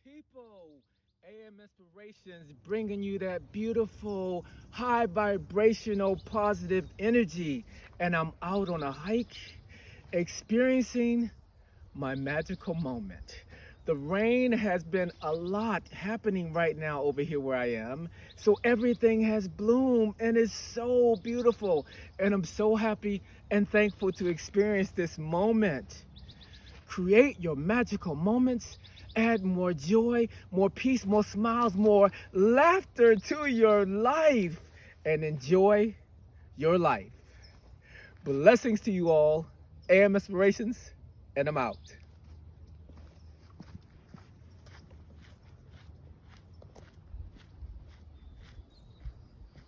people. AM Inspirations bringing you that beautiful, high vibrational, positive energy. And I'm out on a hike experiencing my magical moment. The rain has been a lot happening right now over here where I am. So everything has bloomed and it's so beautiful. And I'm so happy and thankful to experience this moment. Create your magical moments. Add more joy, more peace, more smiles, more laughter to your life, and enjoy your life. Blessings to you all. AM Inspirations, and I'm out.